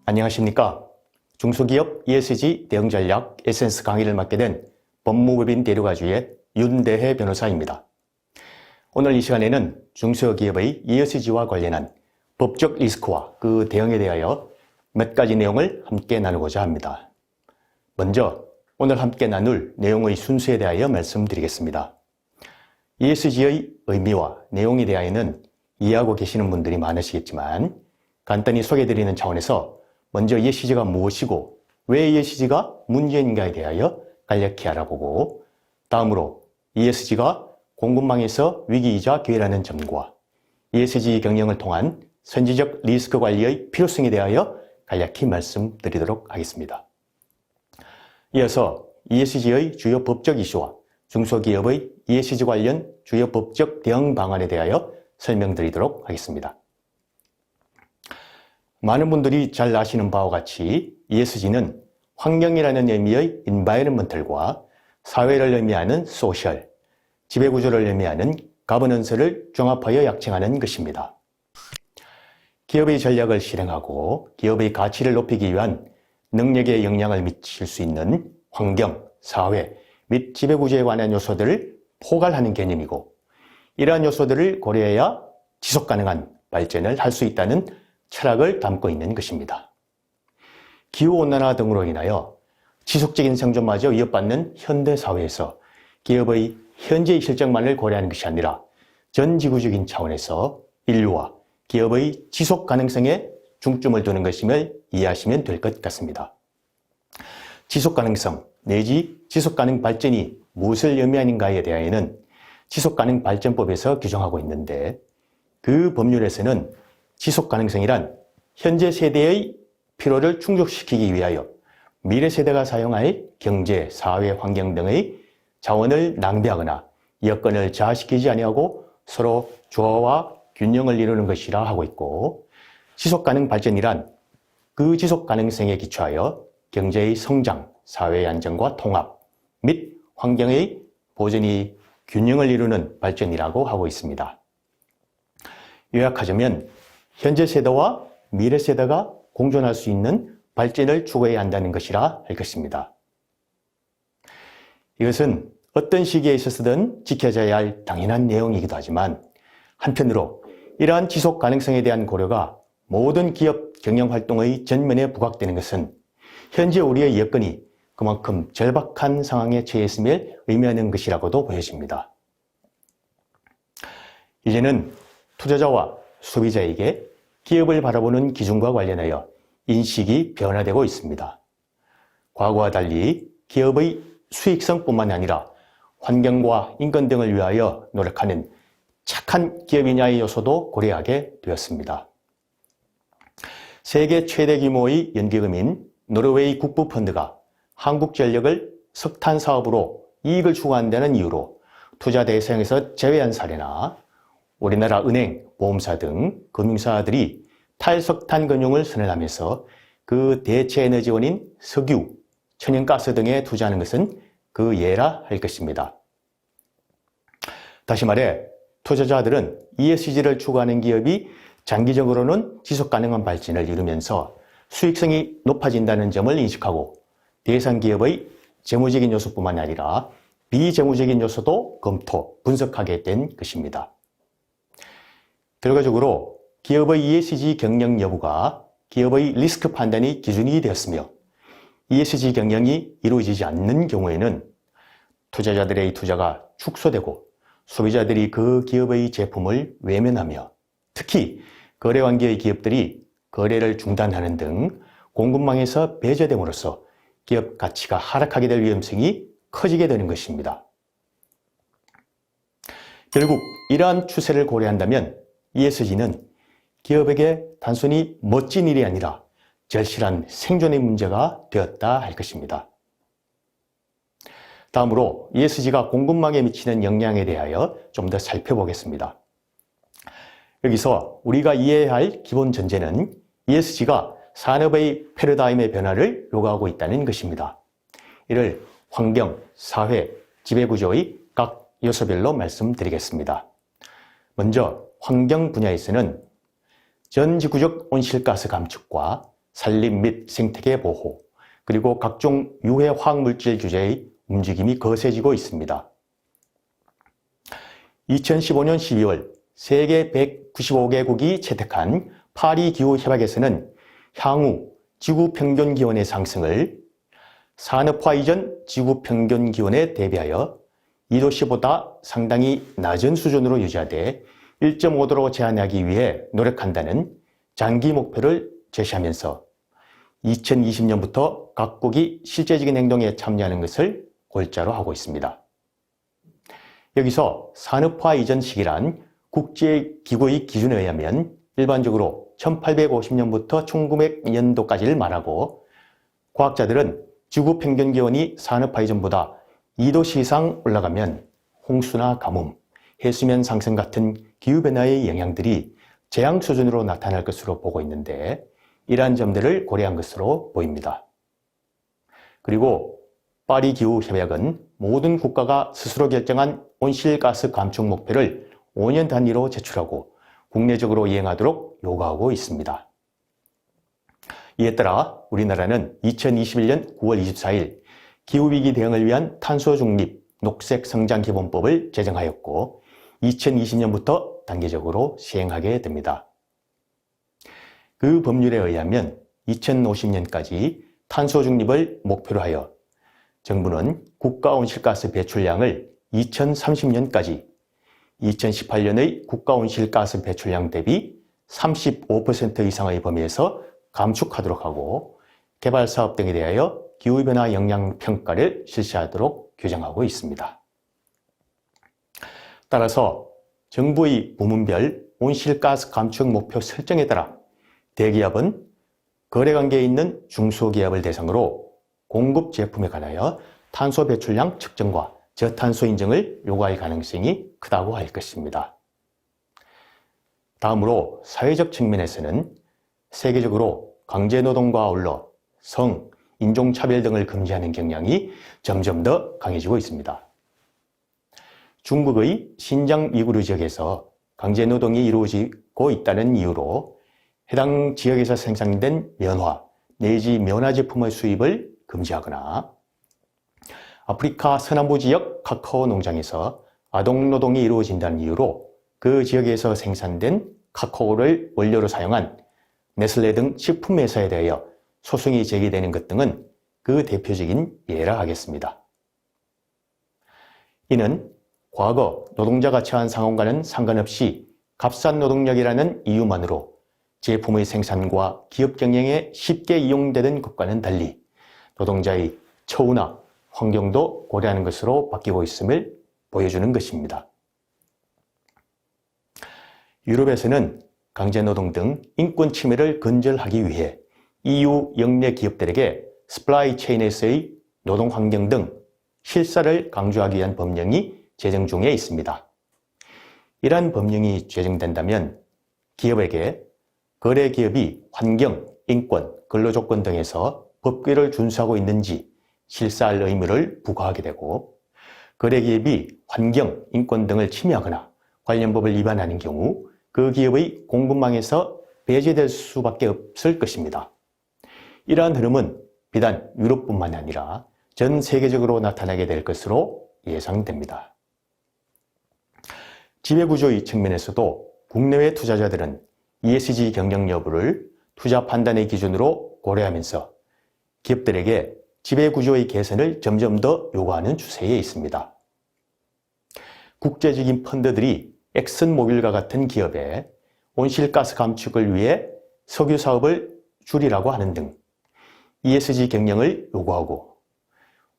안녕하십니까. 중소기업 ESG 대응전략 에센스 강의를 맡게 된 법무법인 대류가주의 윤대혜 변호사입니다. 오늘 이 시간에는 중소기업의 ESG와 관련한 법적 리스크와 그 대응에 대하여 몇 가지 내용을 함께 나누고자 합니다. 먼저 오늘 함께 나눌 내용의 순서에 대하여 말씀드리겠습니다. ESG의 의미와 내용에 대하여는 이해하고 계시는 분들이 많으시겠지만 간단히 소개해드리는 차원에서 먼저 ESG가 무엇이고 왜 ESG가 문제인가에 대하여 간략히 알아보고, 다음으로 ESG가 공급망에서 위기이자 기회라는 점과 ESG 경영을 통한 선지적 리스크 관리의 필요성에 대하여 간략히 말씀드리도록 하겠습니다. 이어서 ESG의 주요 법적 이슈와 중소기업의 ESG 관련 주요 법적 대응 방안에 대하여 설명드리도록 하겠습니다. 많은 분들이 잘 아시는 바와 같이 ESG는 환경이라는 의미의 environmental과 사회를 의미하는 social, 지배구조를 의미하는 governance를 종합하여 약칭하는 것입니다. 기업의 전략을 실행하고 기업의 가치를 높이기 위한 능력에 영향을 미칠 수 있는 환경, 사회 및 지배구조에 관한 요소들을 포괄하는 개념이고, 이러한 요소들을 고려해야 지속가능한 발전을 할 수 있다는 철학을 담고 있는 것입니다. 기후온난화 등으로 인하여 지속적인 생존마저 위협받는 현대사회에서 기업의 현재의 실적만을 고려하는 것이 아니라 전 지구적인 차원에서 인류와 기업의 지속 가능성에 중점을 두는 것임을 이해하시면 될 것 같습니다. 지속 가능성 내지 지속 가능 발전이 무엇을 의미하는가에 대하여는 지속 가능 발전법에서 규정하고 있는데, 그 법률에서는 지속 가능성이란 현재 세대의 필요를 충족시키기 위하여 미래 세대가 사용할 경제, 사회, 환경 등의 자원을 낭비하거나 여건을 저하시키지 아니하고 서로 조화와 균형을 이루는 것이라 하고 있고, 지속 가능 발전이란 그 지속 가능성에 기초하여 경제의 성장, 사회의 안정과 통합 및 환경의 보존이 균형을 이루는 발전이라고 하고 있습니다. 요약하자면 현재 세대와 미래 세대가 공존할 수 있는 발전을 추구해야 한다는 것이라 할 것입니다. 이것은 어떤 시기에 있어서든 지켜져야 할 당연한 내용이기도 하지만, 한편으로 이러한 지속 가능성에 대한 고려가 모든 기업 경영 활동의 전면에 부각되는 것은 현재 우리의 여건이 그만큼 절박한 상황에 처해 있음을 의미하는 것이라고도 보여집니다. 이제는 투자자와 소비자에게 기업을 바라보는 기준과 관련하여 인식이 변화되고 있습니다. 과거와 달리 기업의 수익성뿐만 아니라 환경과 인권 등을 위하여 노력하는 착한 기업이냐의 요소도 고려하게 되었습니다. 세계 최대 규모의 연기금인 노르웨이 국부펀드가 한국전력을 석탄 사업으로 이익을 추구한다는 이유로 투자 대상에서 제외한 사례나, 우리나라 은행, 보험사 등 금융사들이 탈석탄 금융을 선언하면서 그 대체 에너지원인 석유, 천연가스 등에 투자하는 것은 그 예라 할 것입니다. 다시 말해 투자자들은 ESG를 추구하는 기업이 장기적으로는 지속가능한 발전을 이루면서 수익성이 높아진다는 점을 인식하고 대상 기업의 재무적인 요소뿐만 아니라 비재무적인 요소도 검토, 분석하게 된 것입니다. 결과적으로 기업의 ESG 경영 여부가 기업의 리스크 판단의 기준이 되었으며, ESG 경영이 이루어지지 않는 경우에는 투자자들의 투자가 축소되고 소비자들이 그 기업의 제품을 외면하며, 특히 거래관계의 기업들이 거래를 중단하는 등 공급망에서 배제됨으로써 기업 가치가 하락하게 될 위험성이 커지게 되는 것입니다. 결국 이러한 추세를 고려한다면 ESG는 기업에게 단순히 멋진 일이 아니라 절실한 생존의 문제가 되었다 할 것입니다. 다음으로 ESG가 공급망에 미치는 영향에 대하여 좀 더 살펴보겠습니다. 여기서 우리가 이해해야 할 기본 전제는 ESG가 산업의 패러다임의 변화를 요구하고 있다는 것입니다. 이를 환경, 사회, 지배구조의 각 요소별로 말씀드리겠습니다. 먼저 환경 분야에서는 전 지구적 온실가스 감축과 산림 및 생태계 보호, 그리고 각종 유해 화학물질 규제의 움직임이 거세지고 있습니다. 2015년 12월 세계 195개국이 채택한 파리 기후협약에서는 향후 지구 평균 기온의 상승을 산업화 이전 지구 평균 기온에 대비하여 2도씨보다 상당히 낮은 수준으로 유지하되 1.5도로 제한하기 위해 노력한다는 장기 목표를 제시하면서 2020년부터 각국이 실제적인 행동에 참여하는 것을 골자로 하고 있습니다. 여기서 산업화 이전 시기란 국제기구의 기준에 의하면 일반적으로 1850년부터 1900년도까지를 말하고 과학자들은 지구 평균 기온이 산업화 이전보다 2도씨 이상 올라가면 홍수나 가뭄, 해수면 상승 같은 기후변화의 영향들이 재앙 수준으로 나타날 것으로 보고 있는데 이러한 점들을 고려한 것으로 보입니다. 그리고 파리 기후협약은 모든 국가가 스스로 결정한 온실가스 감축 목표를 5년 단위로 제출하고 국내적으로 이행하도록 요구하고 있습니다. 이에 따라 우리나라는 2021년 9월 24일 기후위기 대응을 위한 탄소 중립 녹색 성장 기본법을 제정하였고 2020년부터 단계적으로 시행하게 됩니다. 그 법률에 의하면 2050년까지 탄소 중립을 목표로 하여 정부는 국가 온실가스 배출량을 2030년까지 2018년의 국가 온실가스 배출량 대비 35% 이상의 범위에서 감축하도록 하고 개발사업 등에 대하여 기후변화 영향평가를 실시하도록 규정하고 있습니다. 따라서 정부의 부문별 온실가스 감축 목표 설정에 따라 대기업은 거래관계에 있는 중소기업을 대상으로 공급 제품에 관하여 탄소 배출량 측정과 저탄소 인증을 요구할 가능성이 크다고 할 것입니다. 다음으로 사회적 측면에서는 세계적으로 강제노동과 아울러 성, 인종차별 등을 금지하는 경향이 점점 더 강해지고 있습니다. 중국의 신장 위구르 지역에서 강제노동이 이루어지고 있다는 이유로 해당 지역에서 생산된 면화 내지 면화 제품의 수입을 금지하거나 아프리카 서남부 지역 카카오 농장에서 아동노동이 이루어진다는 이유로 그 지역에서 생산된 카카오를 원료로 사용한 네슬레 등 식품 회사에 대하여 소송이 제기되는 것 등은 그 대표적인 예라 하겠습니다. 이는 과거 노동자가 처한 상황과는 상관없이 값싼 노동력이라는 이유만으로 제품의 생산과 기업 경영에 쉽게 이용되던 것과는 달리 노동자의 처우나 환경도 고려하는 것으로 바뀌고 있음을 보여주는 것입니다. 유럽에서는 강제노동 등 인권 침해를 근절하기 위해 EU 영내 기업들에게 스플라이 체인에서의 노동 환경 등 실사를 강조하기 위한 법령이 제정 중에 있습니다. 이러한 법령이 제정된다면 기업에게 거래 기업이 환경, 인권, 근로조건 등에서 법규를 준수하고 있는지 실사할 의무를 부과하게 되고 거래 기업이 환경, 인권 등을 침해하거나 관련 법을 위반하는 경우 그 기업의 공급망에서 배제될 수밖에 없을 것입니다. 이러한 흐름은 비단 유럽뿐만 아니라 전 세계적으로 나타나게 될 것으로 예상됩니다. 지배구조의 측면에서도 국내외 투자자들은 ESG 경영 여부를 투자 판단의 기준으로 고려하면서 기업들에게 지배구조의 개선을 점점 더 요구하는 추세에 있습니다. 국제적인 펀드들이 엑슨모빌과 같은 기업에 온실가스 감축을 위해 석유 사업을 줄이라고 하는 등 ESG 경영을 요구하고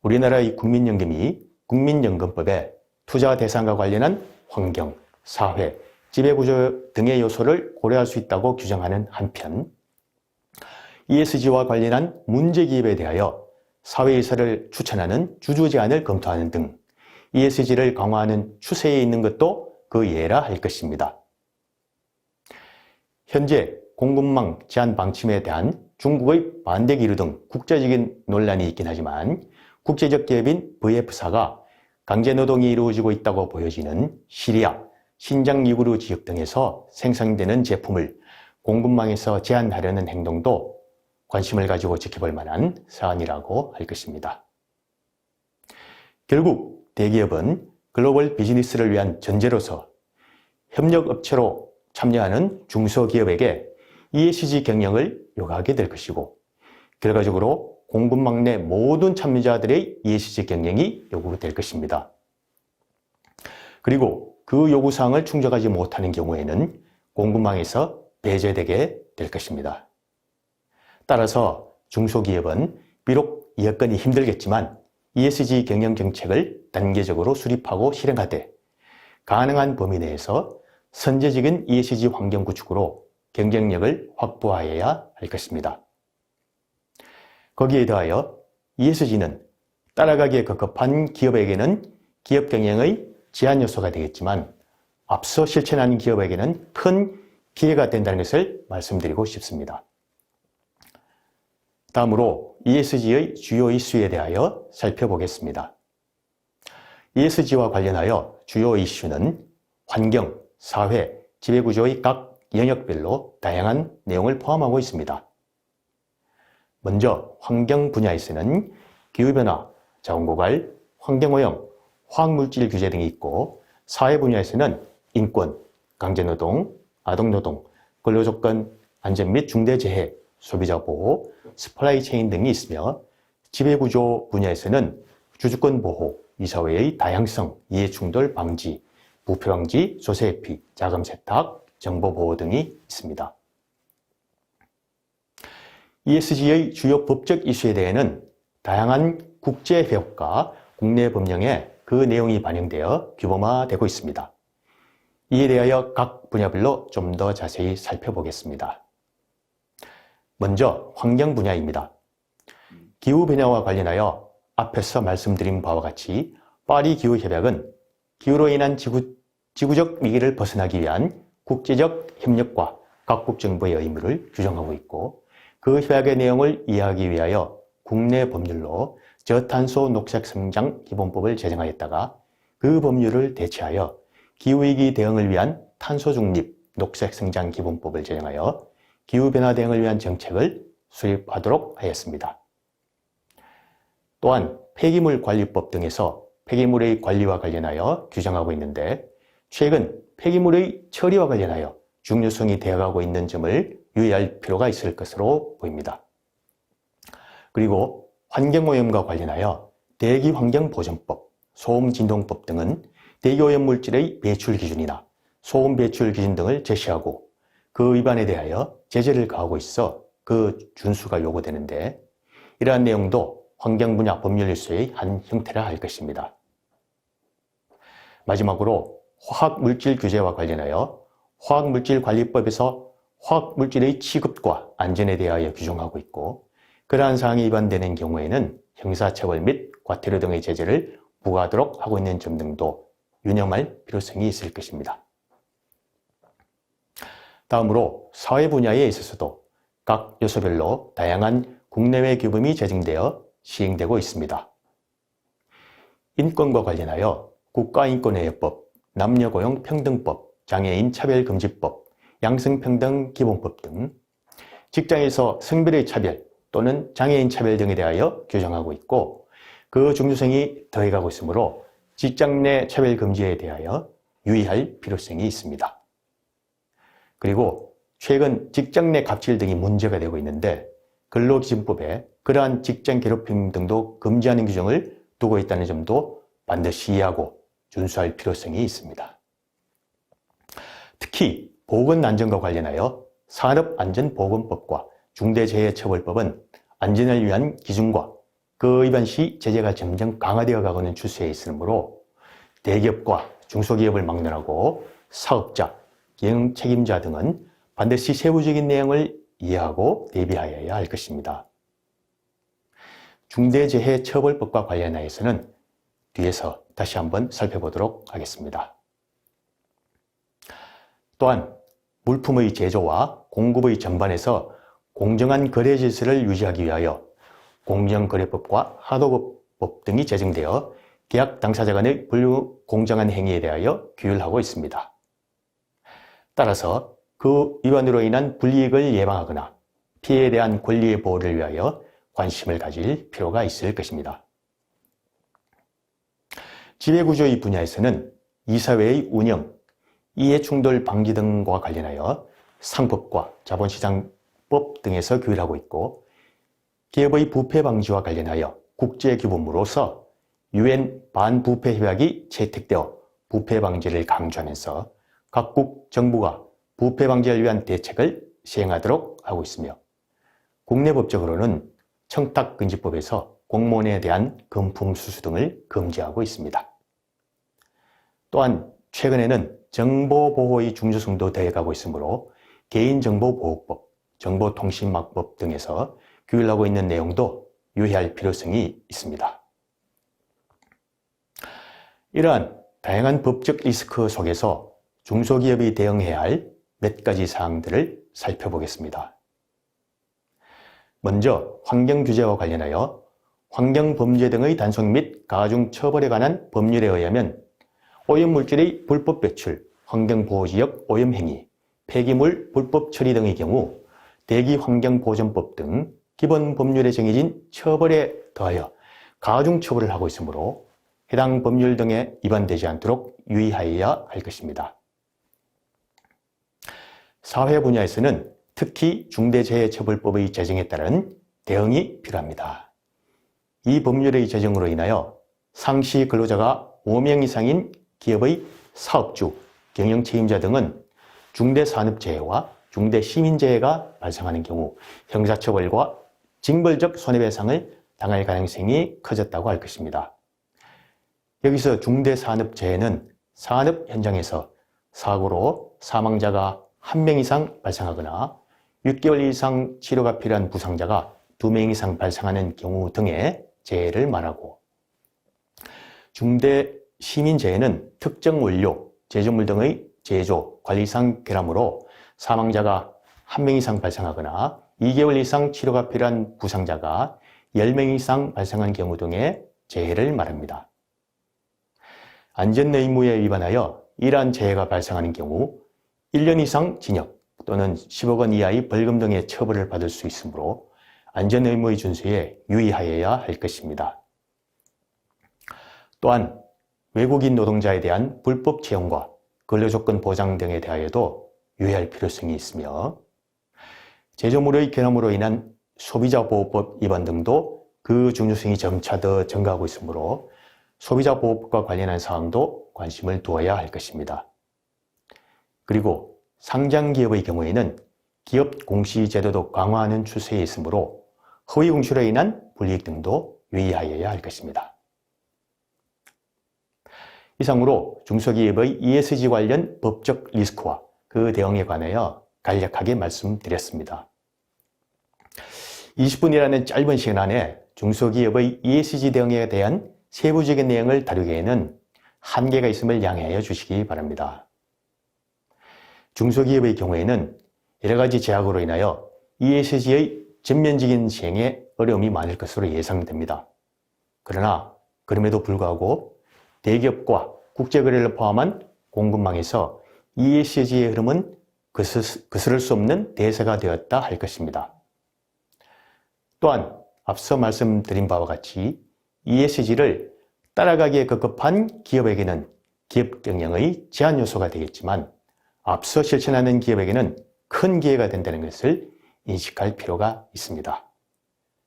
우리나라의 국민연금이 국민연금법에 투자 대상과 관련한 환경, 사회, 지배구조 등의 요소를 고려할 수 있다고 규정하는 한편 ESG와 관련한 문제기업에 대하여 사회이사를 추천하는 주주 제안을 검토하는 등 ESG를 강화하는 추세에 있는 것도 그 예라 할 것입니다. 현재 공급망 제한 방침에 대한 중국의 반대 기류 등 국제적인 논란이 있긴 하지만 국제적 기업인 VF사가 강제노동이 이루어지고 있다고 보여지는 시리아, 신장 위구르 지역 등에서 생산되는 제품을 공급망에서 제한하려는 행동도 관심을 가지고 지켜볼 만한 사안이라고 할 것입니다. 결국 대기업은 글로벌 비즈니스를 위한 전제로서 협력업체로 참여하는 중소기업에게 ESG 경영을 요구하게 될 것이고, 결과적으로 공급망 내 모든 참여자들의 ESG 경영이 요구될 것입니다. 그리고 그 요구사항을 충족하지 못하는 경우에는 공급망에서 배제되게 될 것입니다. 따라서 중소기업은 비록 여건이 힘들겠지만 ESG 경영 정책을 단계적으로 수립하고 실행하되 가능한 범위 내에서 선제적인 ESG 환경 구축으로 경쟁력을 확보하여야 할 것입니다. 거기에 더하여 ESG는 따라가기에 급급한 기업에게는 기업 경영의 제한 요소가 되겠지만 앞서 실천하는 기업에게는 큰 기회가 된다는 것을 말씀드리고 싶습니다. 다음으로 ESG의 주요 이슈에 대하여 살펴보겠습니다. ESG와 관련하여 주요 이슈는 환경, 사회, 지배구조의 각 영역별로 다양한 내용을 포함하고 있습니다. 먼저 환경 분야에서는 기후변화, 자원고갈, 환경오염, 화학물질 규제 등이 있고, 사회 분야에서는 인권, 강제노동, 아동노동, 근로조건, 안전 및 중대재해, 소비자보호, 스플라이체인 등이 있으며, 지배구조 분야에서는 주주권 보호, 이사회의 다양성, 이해충돌 방지, 부패방지, 조세회피, 자금세탁, 정보보호 등이 있습니다. ESG의 주요 법적 이슈에 대해서는 다양한 국제협약과 국내 법령에 그 내용이 반영되어 규범화되고 있습니다. 이에 대하여 각 분야별로 좀 더 자세히 살펴보겠습니다. 먼저 환경 분야입니다. 기후변화와 관련하여 앞에서 말씀드린 바와 같이 파리 기후협약은 기후로 인한 지구적 위기를 벗어나기 위한 국제적 협력과 각국 정부의 의무를 규정하고 있고, 그 협약의 내용을 이해하기 위하여 국내 법률로 저탄소 녹색 성장 기본법을 제정하였다가 그 법률을 대체하여 기후위기 대응을 위한 탄소 중립 녹색 성장 기본법을 제정하여 기후변화 대응을 위한 정책을 수립하도록 하였습니다. 또한 폐기물 관리법 등에서 폐기물의 관리와 관련하여 규정하고 있는데, 최근 폐기물의 처리와 관련하여 중요성이 되어가고 있는 점을 유의할 필요가 있을 것으로 보입니다. 그리고 환경오염과 관련하여 대기환경보전법, 소음진동법 등은 대기오염 물질의 배출 기준이나 소음 배출 기준 등을 제시하고 그 위반에 대하여 제재를 가하고 있어 그 준수가 요구되는데, 이러한 내용도 환경 분야 법률 일수의 한 형태라 할 것입니다. 마지막으로 화학물질 규제와 관련하여 화학물질관리법에서 화학물질의 취급과 안전에 대하여 규정하고 있고, 그러한 사항이 위반되는 경우에는 형사처벌 및 과태료 등의 제재를 부과하도록 하고 있는 점 등도 유념할 필요성이 있을 것입니다. 다음으로 사회 분야에 있어서도 각 요소별로 다양한 국내외 규범이 제정되어 시행되고 있습니다. 인권과 관련하여 국가인권회의법, 남녀고용평등법, 장애인차별금지법, 양성평등기본법 등, 직장에서 성별의 차별 또는 장애인 차별 등에 대하여 규정하고 있고, 그 중요성이 더해가고 있으므로 직장 내 차별 금지에 대하여 유의할 필요성이 있습니다. 그리고 최근 직장 내 갑질 등이 문제가 되고 있는데, 근로기준법에 그러한 직장 괴롭힘 등도 금지하는 규정을 두고 있다는 점도 반드시 이해하고 준수할 필요성이 있습니다. 특히 보건안전과 관련하여 산업안전보건법과 중대재해처벌법은 안전을 위한 기준과 그 위반 시 제재가 점점 강화되어 가고는 추세에 있으므로 대기업과 중소기업을 막론하고 사업자, 경영 책임자 등은 반드시 세부적인 내용을 이해하고 대비하여야 할 것입니다. 중대재해처벌법과 관련하여서는 뒤에서 다시 한번 살펴보도록 하겠습니다. 또한 물품의 제조와 공급의 전반에서 공정한 거래 질서를 유지하기 위하여 공정거래법과 하도급 공시지원법 등이 제정되어 계약 당사자 간의 불공정한 행위에 대하여 규율하고 있습니다. 따라서 그 위반으로 인한 불이익을 예방하거나 피해에 대한 권리의 보호를 위하여 관심을 가질 필요가 있을 것입니다. 지배구조의 분야에서는 이사회의 운영, 이해충돌 방지 등과 관련하여 상법과 자본시장법 등에서 규율하고 있고, 기업의 부패 방지와 관련하여 국제규범으로서 UN 반부패 협약이 채택되어 부패 방지를 강조하면서 각국 정부가 부패 방지를 위한 대책을 시행하도록 하고 있으며, 국내법적으로는 청탁금지법에서 공무원에 대한 금품 수수 등을 금지하고 있습니다. 또한 최근에는 정보보호의 중요성도 더해가고 있으므로 개인정보보호법, 정보통신망법 등에서 규율하고 있는 내용도 유의할 필요성이 있습니다. 이러한 다양한 법적 리스크 속에서 중소기업이 대응해야 할 몇 가지 사항들을 살펴보겠습니다. 먼저 환경규제와 관련하여 환경범죄 등의 단속 및 가중처벌에 관한 법률에 의하면 오염물질의 불법 배출, 환경보호지역 오염행위, 폐기물 불법 처리 등의 경우 대기환경보전법 등 기본 법률에 정해진 처벌에 더하여 가중처벌을 하고 있으므로 해당 법률 등에 위반되지 않도록 유의하여야 할 것입니다. 사회 분야에서는 특히 중대재해처벌법의 제정에 따른 대응이 필요합니다. 이 법률의 제정으로 인하여 상시 근로자가 5명 이상인 기업의 사업주, 경영책임자 등은 중대산업재해와 중대시민재해가 발생하는 경우 형사처벌과 징벌적 손해배상을 당할 가능성이 커졌다고 할 것입니다. 여기서 중대산업재해는 산업 현장에서 사고로 사망자가 1명 이상 발생하거나 6개월 이상 치료가 필요한 부상자가 2명 이상 발생하는 경우 등의 재해를 말하고, 중대시민재해는 특정 원료, 제조물 등의 제조, 관리상 결함으로 사망자가 1명 이상 발생하거나 2개월 이상 치료가 필요한 부상자가 10명 이상 발생한 경우 등의 재해를 말합니다. 안전의무에 위반하여 이러한 재해가 발생하는 경우 1년 이상 징역 또는 10억 원 이하의 벌금 등의 처벌을 받을 수 있으므로 안전의무의 준수에 유의하여야 할 것입니다. 또한 외국인 노동자에 대한 불법 채용과 근로조건 보장 등에 대하여도 유의할 필요성이 있으며, 제조물의 결함으로 인한 소비자보호법 위반 등도 그 중요성이 점차 더 증가하고 있으므로 소비자보호법과 관련한 사항도 관심을 두어야 할 것입니다. 그리고 상장기업의 경우에는 기업 공시제도도 강화하는 추세에 있으므로 허위 공시로 인한 불이익 등도 유의하여야 할 것입니다. 이상으로 중소기업의 ESG 관련 법적 리스크와 그 대응에 관하여 간략하게 말씀드렸습니다. 20분이라는 짧은 시간 안에 중소기업의 ESG 대응에 대한 세부적인 내용을 다루기에는 한계가 있음을 양해하여 주시기 바랍니다. 중소기업의 경우에는 여러 가지 제약으로 인하여 ESG의 전면적인 시행에 어려움이 많을 것으로 예상됩니다. 그러나 그럼에도 불구하고 대기업과 국제거래를 포함한 공급망에서 ESG의 흐름은 거스를 수 없는 대세가 되었다 할 것입니다. 또한 앞서 말씀드린 바와 같이 ESG를 따라가기에 급급한 기업에게는 기업 경영의 제한 요소가 되겠지만, 앞서 실천하는 기업에게는 큰 기회가 된다는 것을 인식할 필요가 있습니다.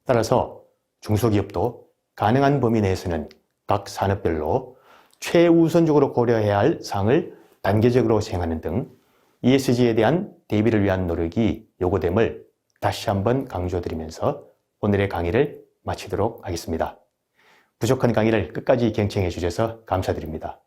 따라서 중소기업도 가능한 범위 내에서는 각 산업별로 최우선적으로 고려해야 할 사항을 단계적으로 시행하는 등 ESG에 대한 대비를 위한 노력이 요구됨을 다시 한번 강조드리면서 오늘의 강의를 마치도록 하겠습니다. 부족한 강의를 끝까지 경청해 주셔서 감사드립니다.